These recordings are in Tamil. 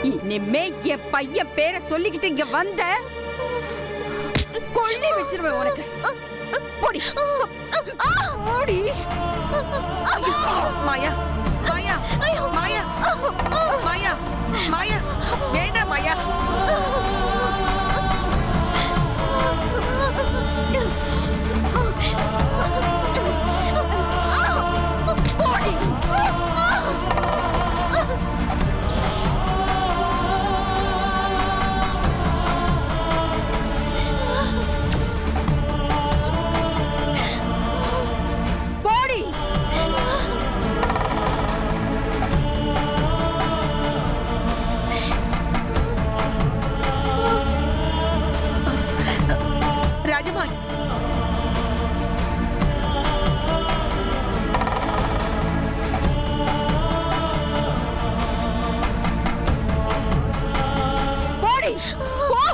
இனிமே என் பையன் பேரை சொல்லிக்கிட்டு இங்க வந்த கொள்ளி வச்சிருவேன் உனக்கு. போடி போடி. மாயா மாயா மாயா மாயா மாயா வேண்டாம் மாயா. ராஜமா போடி போ.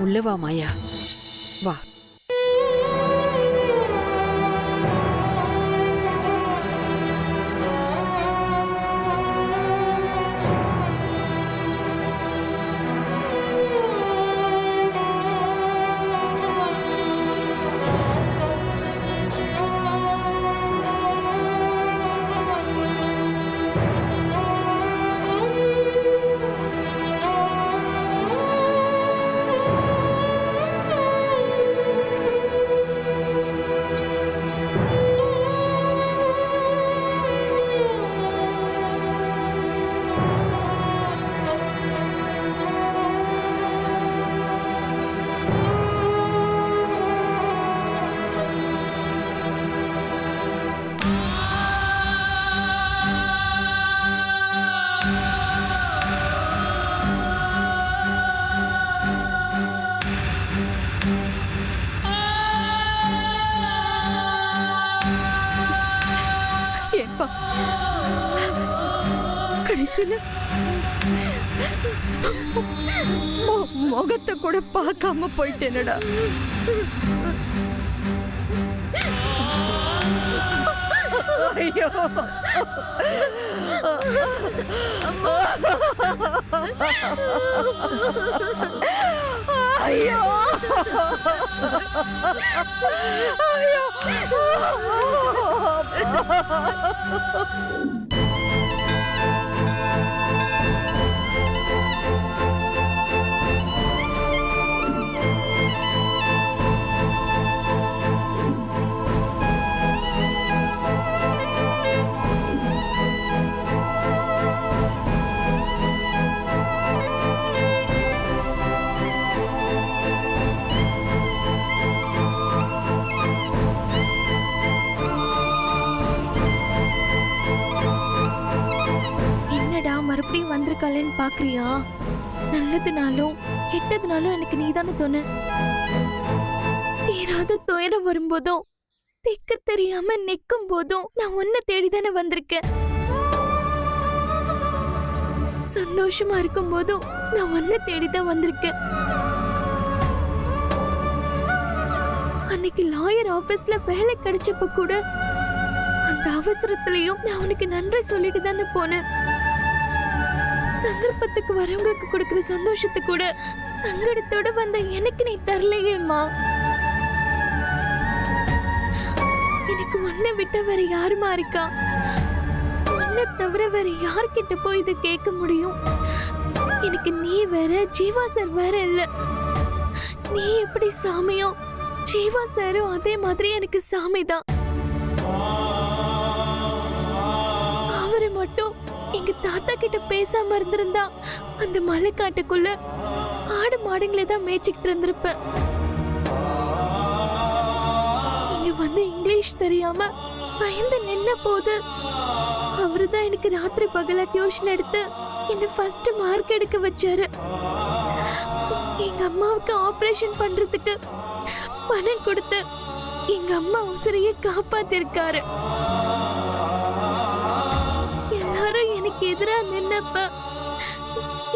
உள்ள வா மாயா, வா. கடைசியில முகத்தை கூட பார்க்காம போயிட்டேனடா. ஐயோ ஐயோ ஐயோ. மறுபடியும் வந்திருக்காளேன்னு பாக்குறியா? நல்லதுனாலும் கெட்டதுனாலும் எனக்கு நீதானே தோணு. தீராத துயரம் வரும்போதும் திக்கு தெரியாம நிக்கும் போதும் நான் உன்னை தேடிதானே வந்திருக்கேன். சந்தோஷமா இருக்கும் போதும் நான் உன்னை தேடிதான் வந்திருக்கேன். அன்னைக்கு லாயர் ஆபீஸ்ல வேலை கிடைச்சப்ப கூட அந்த அவசரத்திலையும் நான் உனக்கு நன்றி சொல்லிட்டு தானே போனேன். சந்தர்ப்பத்துக்கு வரவங்களுக்கு கொடுக்கிற சந்தோஷத்தை கூட சங்கடத்தோட வந்த எனக்கு நீ தரலையேம்மா. எனக்கு உன்னை விட்ட வேற யாருமா இருக்கா? உன்னை தவிர வேற யார்கிட்ட போய் இதை கேட்க முடியும்? எனக்கு நீ வேற, ஜீவா சார் வேற இல்ல. நீ எப்படி சாமியோ, ஜீவா சாரும் அதே மாதிரி எனக்கு சாமி தான். அவரு மட்டும் எங்க தாத்தா கிட்ட பேசாம இருந்திருந்தா அந்த மலைக்காட்டுக்குள்ள ஆடு மாடுங்களே தான் மேய்ச்சிக்கிட்டு இருந்திருப்பேன். இங்க வந்து இங்கிலீஷ் தெரியாம பயந்து நின்ன போது அவருதான் எனக்கு ராத்திரி பகலா டியூஷன் எடுத்து என்ன ஃபர்ஸ்ட் மார்க் எடுக்க வச்சாரு. எங்க அம்மாவுக்கு ஆபரேஷன் பண்றதுக்கு பணம் கொடுத்து எங்க அம்மா உசிரையே காப்பாத்திருக்காரு. எல்லாரும் எனக்கு எதிரா நின்னப்ப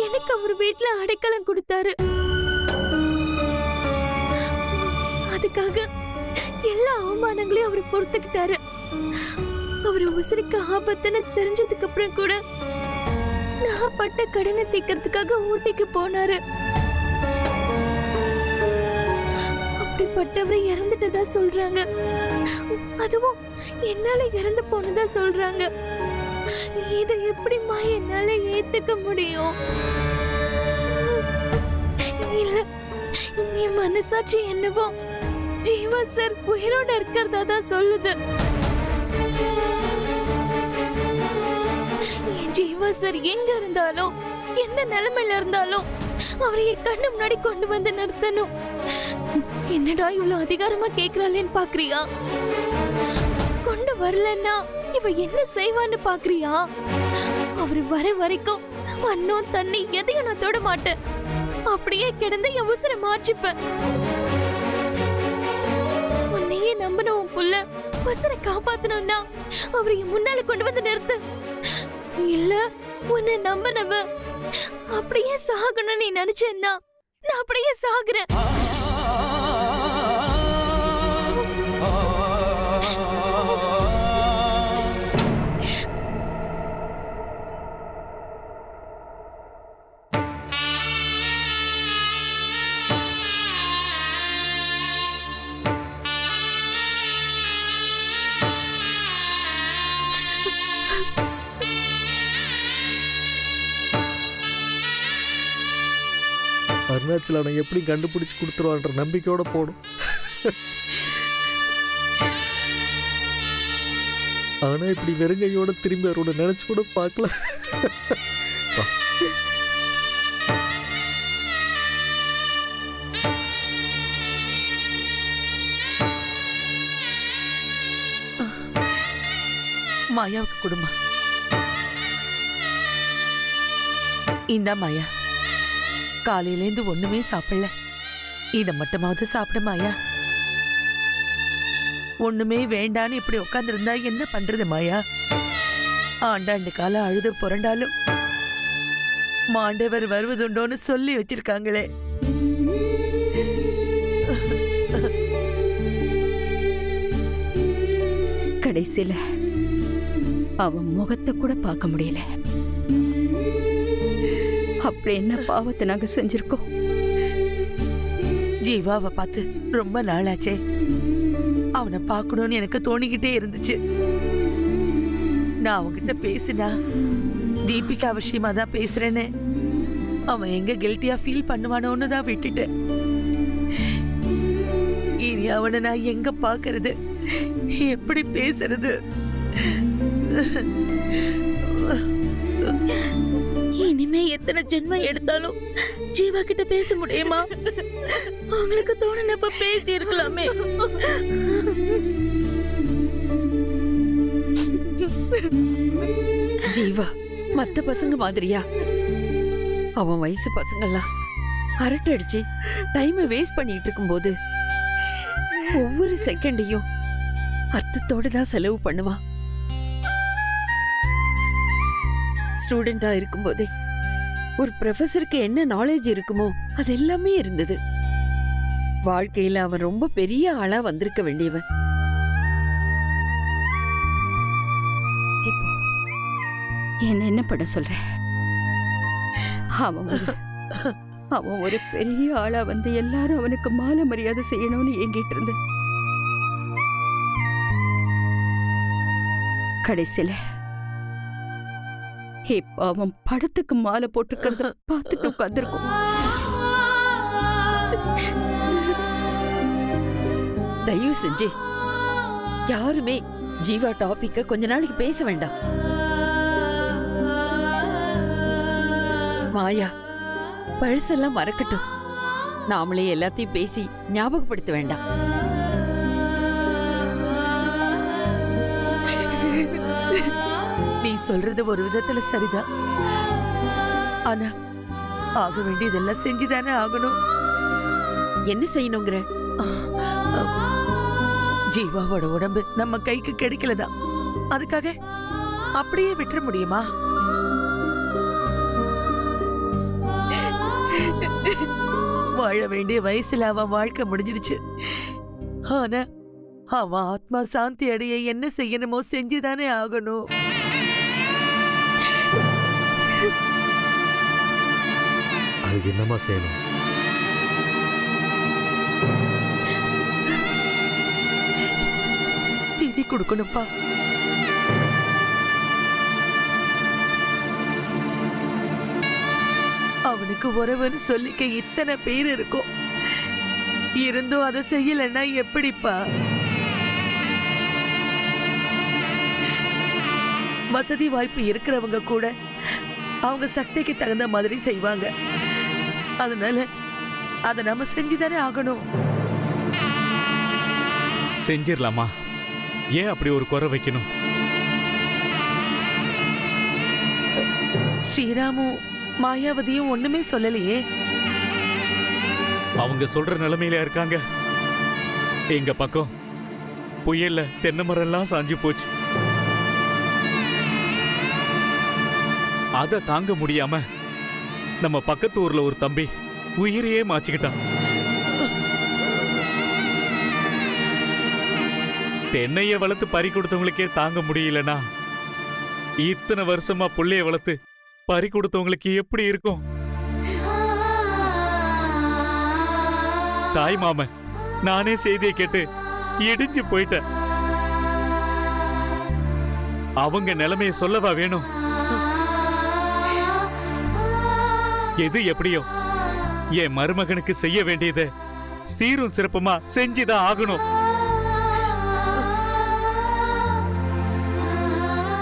எனக்கு அவர் வீட்டுல அடைக்கலம் கொடுத்தாரு. அதுக்காக எல்லா அவமானங்களையும் அவர் பொறுத்துக்கிட்டாரு. அவர் உசிருக்கு ஆபத்துன்னு தெரிஞ்சதுக்கு அப்புறம் கூட நான் பட்ட கடனை தீக்கிறதுக்காக ஊட்டிக்கு போனாரு. அப்படிப்பட்டவரை இறந்துட்டதா சொல்றாங்க. அதுவும் என்னால இறந்து போனதா சொல்றாங்க. இதை எப்படிமா என்னால ஏத்துக்க முடியும்? இல்ல, என் மனசாட்சி என்னவோ ஜீவா சார் உயிரோட இருக்கிறதா தான் சொல்லுது. என் ஜீவா சார் எங்க இருந்தாலும் என்ன நிலைமையில இருந்தாலும் அவரை என் கண்ணு முன்னாடி கொண்டு வந்து நிறுத்தணும். என்னடா இவ்வளவு அதிகாரமா கேக்குறாளேன்னு பாக்குறியா? கொண்டு வரலன்னா இவ என்ன செய்வான்னு பாக்குறியா? அவரு வர வரைக்கும் அன்னும் தண்ணி எதையும் நான் தொட மாட்டேன். அப்படியே கிடந்து என் உசுரை மாற்றிப்பேன். உன்னையே நம்பின உன் புள்ள உசுரை காப்பாத்தணும்னா அவரை என் முன்னால கொண்டு வந்து நிறுத்து. இல்ல, உன்னை நம்பினவ அப்படியே சாகணும்னு நீ நினைச்சேன்னா நான் அப்படியே சாகுறேன். அருணாச்சல அவனை எப்படி கண்டுபிடிச்சு கொடுத்துருவான்ற நம்பிக்கையோட போடும். ஆனா இப்படி வெறுங்கையோட திரும்பி அவரோட நினைச்சு கூட பார்க்கல. மாயாவுக்கு கொடுமா. இந்தா மாயா, காலையிலேருந்து ஒண்ணுமே சாப்பிடல. இத மட்டுமாவது சாப்பிட மாயா. ஒண்ணுமே வேண்டான்னு இப்படி உட்காந்துருந்தா என்ன பண்றது மாயா? ஆண்டாண்டு காலம் அழுது புரண்டாலும் மாண்டவர் வருவதுண்டோன்னு சொல்லி வச்சிருக்காங்களே. கடைசியில அவன் முகத்தை கூட பார்க்க முடியல. அப்படி என்ன பாவத்தை நாங்க செஞ்சிருக்கோம்? ஜீவாவை பார்த்து ரொம்ப நாளாச்சே. அவனை பார்க்கணும்னு எனக்கு தோணிக்கிட்டே இருந்துச்சு. நான் அவன்கிட்ட பேசினா தீபிகா விஷயமா தான் பேசுறேன்னு அவன் எங்க கில்ட்டியா ஃபீல் பண்ணுவானோன்னு தான் விட்டுட்டேன். இனி அவனை நான் எங்க பார்க்கறது, எப்படி பேசுறது? இனிமே எத்தனை ஜென்மம் எடுத்தாலும் ஜீவா கிட்ட பேச முடியுமா? அவங்களுக்கு தோணுனப்ப பேசி இருக்கலாமே. ஜீவா மத்த பசங்க மாதிரியா? அவன் வயசு பசங்கள்லாம் அரட்டை அடிச்சு டைமை வேஸ்ட் பண்ணிட்டு இருக்கும்போது ஒவ்வொரு செகண்டையும் அர்த்தத்தோட தான் செலவு பண்ணுவான். ஸ்டூடெண்டா இருக்கும்போதே ஒரு ப்ரொஃபஸருக்கு என்ன நாலேஜ் இருக்குமோ அது எல்லாமே இருந்தது. வாழ்க்கையில அவன் ரொம்ப பெரிய ஆளா வந்திருக்க வேண்டியவன். இப்போ என்ன பண்ண சொல்ற? அவன் ஒரு பெரிய ஆளா வந்து எல்லாரும் அவனுக்கு மாலை மரியாதை செய்யணும்னு ஏங்கிட்டு இருந்த கடைசியில இப்ப அவன் படத்துக்கு மாலை போட்டுக்கிறத பார்த்துட்டு உட்கார்ந்திருக்கும். தயவு செஞ்சு யாருமே ஜீவா டாபிக்க கொஞ்ச நாளைக்கு பேச வேண்டாம். மாயா பழசெல்லாம் மறக்கட்டும். நாமளே எல்லாத்தையும் பேசி ஞாபகப்படுத்த வேண்டாம். நீ சொல்றது ஒரு விதத்துல சரிதான். ஆனா ஆக வேண்டியதெல்லாம் செஞ்சுதானே ஆகணும். என்ன செய்யணுங்கிற? ஜீவாவோட உடம்பு நம்ம கைக்கு கிடைக்கலதான். அதுக்காக அப்படியே விட்டுற முடியுமா? வாழ வேண்டிய வயசுல அவன் வாழ்க்கை முடிஞ்சிடுச்சு. ஆனா அவன் ஆத்மா சாந்தி அடைய என்ன செய்யணுமோ செஞ்சுதானே ஆகணும். அதுக்கு என்னமா செய்யணும்? திதி கொடுக்கணும்ப்பா. அவனுக்கு உறவுன்னு சொல்லிக்க இத்தனை பேர் இருக்கும். இருந்தும் அதை செய்யலன்னா எப்படிப்பா? வசதி வாய்ப்பு இருக்கிறவங்க கூட அவங்க சக்திக்கு தகுந்த மாதிரி செய்வாங்க. அதனால அதை நம்ம செஞ்சுதானே ஆகணும். செஞ்சிடலாமா? ஏன் அப்படி ஒரு குறை வைக்கணும்? ஸ்ரீராமும் மாயாவதியும் ஒண்ணுமே சொல்லலையே. அவங்க சொல்ற நிலைமையில இருக்காங்க. எங்க பக்கம் புயல்ல தென்னை மரம் எல்லாம் சாஞ்சு போச்சு. அத தாங்க முடியாம நம்ம பக்கத்து ஊர்ல ஒரு தம்பி உயிரையே மாச்சுக்கிட்டான். தென்னைய வளர்த்து பறி கொடுத்தவங்களுக்கே தாங்க முடியலனா இத்தனை வருஷமா புள்ளைய வளர்த்து பறி கொடுத்தவங்களுக்கு எப்படி இருக்கும்? தாய் மாமன் நானே செய்தியை கேட்டு இடிஞ்சு போயிட்டேன். அவங்க நிலைமைய சொல்லவா வேணும்? எது எப்படியோ என் மருமகனுக்கு செய்ய வேண்டியதை சீரும் சிறப்புமா செஞ்சுதான் ஆகணும்.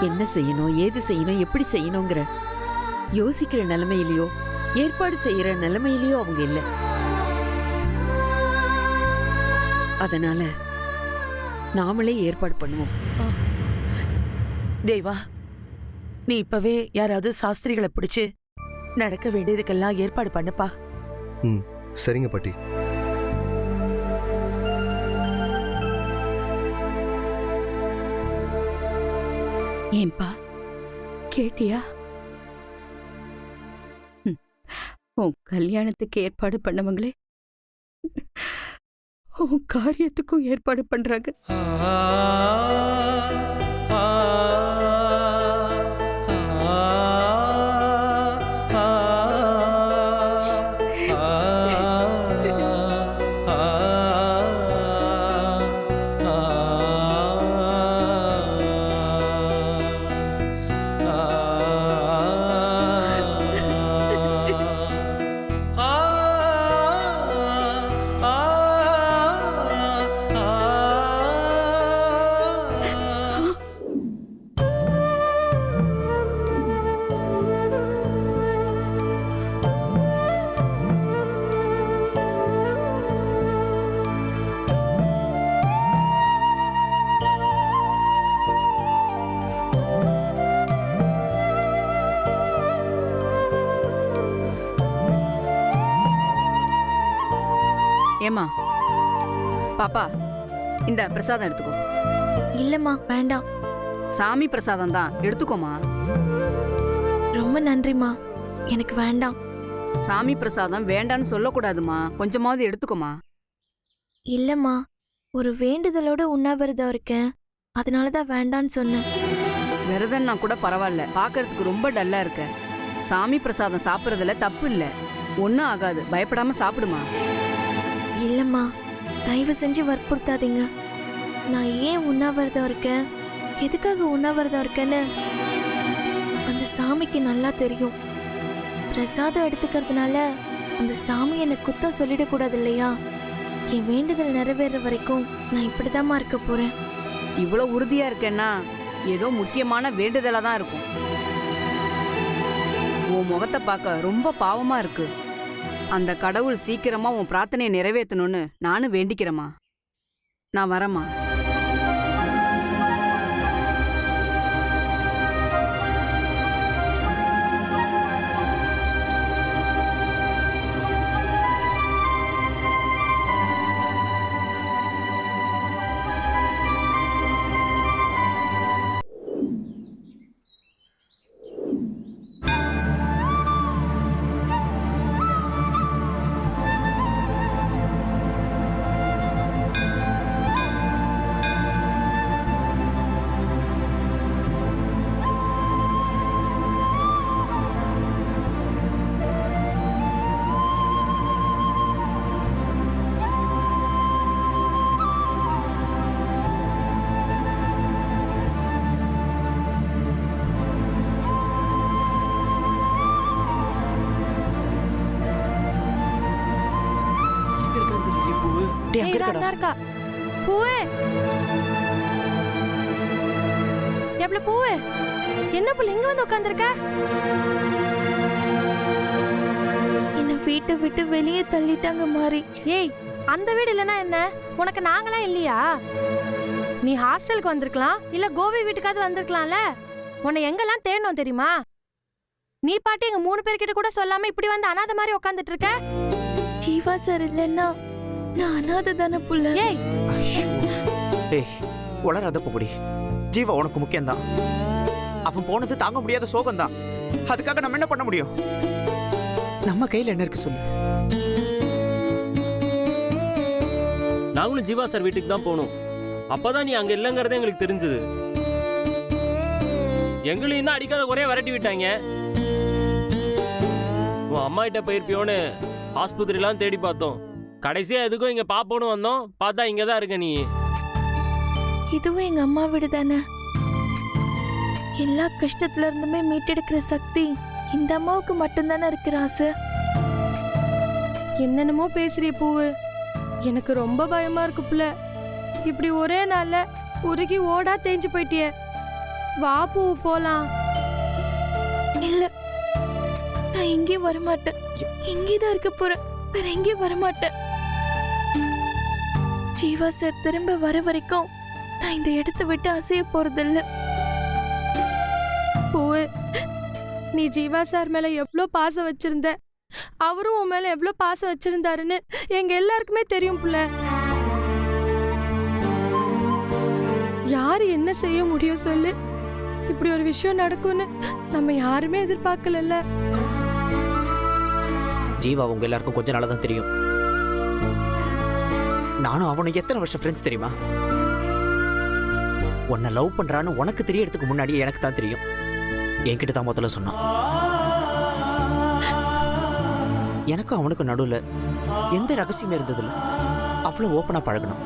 என்ன செய்யணும், ஏது செய்யணும், எப்படி செய்யணுங்கிற யோசிக்கிற நிலைமையிலயோ ஏற்பாடு செய்யற நிலைமையிலயோ அவங்க இல்ல. அதனால நாமளே ஏற்பாடு பண்ணுவோம். தேவா, நீ இப்பவே யாராவது சாஸ்திரிகளை பிடிச்சு நடக்க வேண்டியதுக்கெல்லாம் ஏற்பாடு பண்ணுப்பா. சரிங்க பாட்டி. ஏன்பா கேட்டியா? உன் கல்யாணத்துக்கு ஏற்பாடு பண்ணவங்களே உன் காரியத்துக்கும் ஏற்பாடு பண்றாங்க. ஏமா பாப்பா, இந்த பிரசாதம் எடுத்துக்கோ. இல்லம்மா வேண்டாம். சாமி பிரசாதம் தான், எடுத்துக்கோமா. ரொம்ப நன்றிம்மா. எனக்கு வேண்டாம். சாமி பிரசாதம் வேண்டான்னு சொல்லக்கூடாதுமா, கொஞ்சமாவது எடுத்துக்கோமா. இல்லம்மா, ஒரு வேண்டுதலோட உண்ணாவிரதம் இருக்கேன், அதனாலதான் வேண்டான்னு சொன்னேன். விரதம்னா கூட பரவாயில்ல, பார்க்கறதுக்கு ரொம்ப டல்லா இருக்க. சாமி பிரசாதம் சாப்பிட்றதுல தப்பு இல்ல, ஒன்றும் ஆகாது, பயப்படாம சாப்பிடுமா. இல்லம்மா, தயவு செஞ்சு வற்புறுத்தாதீங்க. நான் ஏன் உண்ணாவிரதம் இருக்கேன், எதுக்காக உண்ணாவிரதம் இருக்கேன்னு அந்த சாமிக்கு நல்லா தெரியும். பிரசாதம் எடுத்துக்கிறதுனால அந்த சாமி என்னை குத்தம் சொல்லிடக்கூடாது இல்லையா? என் வேண்டுதல் நிறைவேற வரைக்கும் நான் இப்படிதாம்மா இருக்க போறேன். இவ்வளோ உறுதியா இருக்கேன்னா ஏதோ முக்கியமான வேண்டுதலா தான் இருக்கும். உன் முகத்தை பார்க்க ரொம்ப பாவமா இருக்கு. அந்த கடவுள் சீக்கிரமா உன் பிரார்த்தனையை நிறைவேற்றணும்னு நானும் வேண்டிக்கிறேம்மா. நான் வரேம்மா. டேய், அங்க இருக்கடா. பூவே, எவ்வளவு பூவே, என்ன புள்ள இங்க வந்து உட்கார்ந்திருக்க? என்ன வீட்டை விட்டு வெளியே தள்ளிட்டாங்க மாறி. ஏய், அந்த வீடு இல்லனா என்ன, உனக்கு நாங்களாம் இல்லையா? நீ ஹாஸ்டலுக்கு வந்திருக்கலாம், இல்ல கோவி வீட்டுக்காவது வந்திருக்கலாம்ல. உன்னை எங்கெல்லாம் தேடணும் தெரியுமா? நீ பாட்டு எங்க 3 பேர்கிட்ட கூட சொல்லாம இப்படி வந்து அனாதை மாதிரி உட்கார்ந்துட்டு இருக்க. ஜீவா சார் இல்லன்னா நான் அனாதை தானே புள்ள. ஏய், ஏய், வளராத புகுடி. ஜீவா உனக்கு முக்கியம்தான். அவன் போனது தாங்க முடியாத சோகம்தான். அதுக்காக நம்ம என்ன பண்ண முடியும்? நம்ம கையில என்ன இருக்கு சொல்லு. நாங்களும் ஜீவா சார் வீட்டுக்கு தான் போனோம். அப்பதான் நீ அங்க இல்லைங்கிறதே எங்களுக்கு தெரிஞ்சது. எங்களையும் தான் அடிக்காத ஒரே விரட்டி விட்டாங்க. உன் அம்மா கிட்ட போயிருப்பியோன்னு ஆஸ்பத்திரிலாம் தேடி பார்த்தோம். கடைசியா எதுக்கும் இங்க பாப்போன்னு வந்தோம், பார்த்தா இங்கதான் இருக்க நீ. இதுவும் எங்க அம்மா வீடு தானே. எல்லா கஷ்டத்துல இருந்துமே மீட்டெடுக்கிற சக்தி இந்த அம்மாவுக்கு மட்டும்தானே இருக்கு ராசு. என்னென்னமோ பேசுறிய பூவு, எனக்கு ரொம்ப பயமா இருக்கு புள்ள. இப்படி ஒரே நாள்ல உருகி ஓடா தேஞ்சு போயிட்டிய. வா பூவு போலாம். இல்ல, நான் எங்கேயும் வரமாட்டேன். இங்கேதான் இருக்க போறேன், வேற எங்கேயும் வரமாட்டேன். ஜீவா சார் திரும்ப வர வரைக்கும் நான் இந்த இடத்தை விட்டு அசைய போறதில்ல. பூவு, நீ ஜீவா சார் மேல எவ்வளோ பாசம் வச்சிருந்த, அவரும் உன் மேல எவ்வளோ பாசம் வச்சிருந்தாருன்னு எங்க எல்லாருக்குமே தெரியும் புள்ள. யாரு என்ன செய்ய முடியும் சொல்லு? இப்படி ஒரு விஷயம் நடக்கும்னு நம்ம யாருமே எதிர்பார்க்கல. ஜீவா உங்க எல்லாருக்கும் கொஞ்ச நாளா தான் தெரியும். நானும் அவனும் எத்தனை வருஷம் ஃப்ரெண்ட்ஸ் தெரியுமா? உன்னை லவ் பண்றான்னு உனக்கு தெரியறதுக்கு முன்னாடியே எனக்கு தான் தெரியும். என்கிட்ட தான் முதல்ல சொன்னான். எனக்கும் அவனுக்கு நடுவில் எந்த ரகசியமே இருந்ததில்ல. அவ்வளோ ஓப்பனா பழகணும்.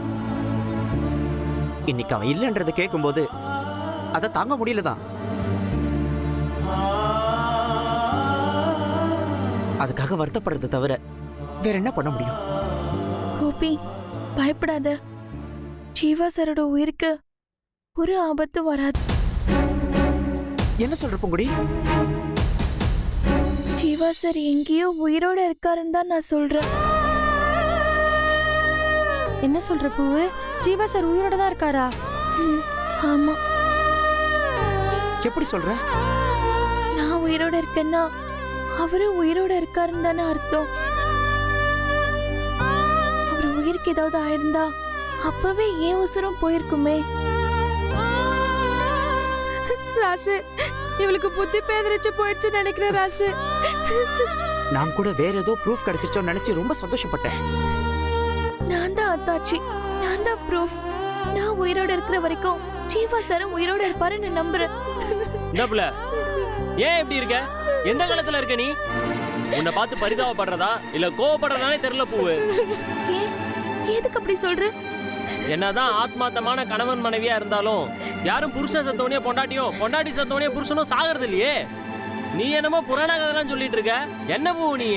இன்னைக்கு அவன் இல்லைன்றதை கேட்கும்போது அதை தாங்க முடியலதான். அதுக்காக வருத்தப்படுறதை தவிர வேற என்ன பண்ண முடியும்? கோபி, பயப்படாத. ஜீவா சாரோட உயிருக்கு ஒரு ஆபத்து வராது. என்ன சொல்ற பொங்குடி? ஜீவா சார் எங்கேயோ உயிரோட இருக்காருன்னு தான் நான் சொல்றேன். என்ன சொல்ற பூவு? ஜீவா சார் உயிரோட தான் இருக்காரா? ஆமா. எப்படி சொல்ற? நான் உயிரோட இருக்கேன்னா அவரும் உயிரோட இருக்காருன்னு தானே அர்த்தம். அவர் உயிருக்கு ஏதாவது ஆயிருந்தா அப்பவே ஏன் உசுரும் போயிருக்குமே. ராசு, இவளுக்கு புத்தி பேதரிச்சு போயிடுச்சு நினைக்கிற ராசு. நான் கூட வேற ஏதோ ப்ரூஃப் கிடைச்சிருச்சோன்னு நினைச்சு ரொம்ப சந்தோஷப்பட்டேன். நான் தான் அத்தாச்சி, நான் தான் ப்ரூஃப். நான் உயிரோட இருக்கிற வரைக்கும் ஜீவா சாரும் உயிரோட இருப்பாருன்னு நம்புறேன். என்னப்புல ஏன் இப்படி இருக்க? எந்த காலத்துல இருக்க நீ? உன்னை பார்த்து பரிதாபப்படுறதா இல்ல கோவப்படுறதானே தெரியல பூவு. ஏன் எதுக்கு அப்படி சொல்ற? என்னதான் ஆத்மார்த்தமான கணவன் மனைவியா இருந்தாலும் யாரும் புருஷன் சத்தவனே பொண்டாட்டியும் பொண்டாட்டி சத்தவனே புருஷனும் சாகிறது இல்லையே. நீ என்னமோ புராண கதைலாம் சொல்லிட்டு இருக்க. என்ன பூ நீ?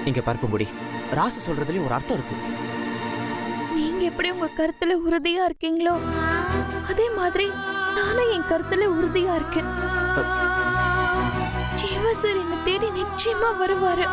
இங்க பருப்பும்புடி, ராசு சொல்றதுலயும் ஒரு அர்த்தம் இருக்கு. நீங்க எப்படி உங்க கருத்துல உறுதியா இருக்கீங்களோ அதே மாதிரி நானும் என் கருத்துல உறுதியா இருக்கேன். ஜீவா சார் என்ன தேடி நிச்சயமா வருவாரு.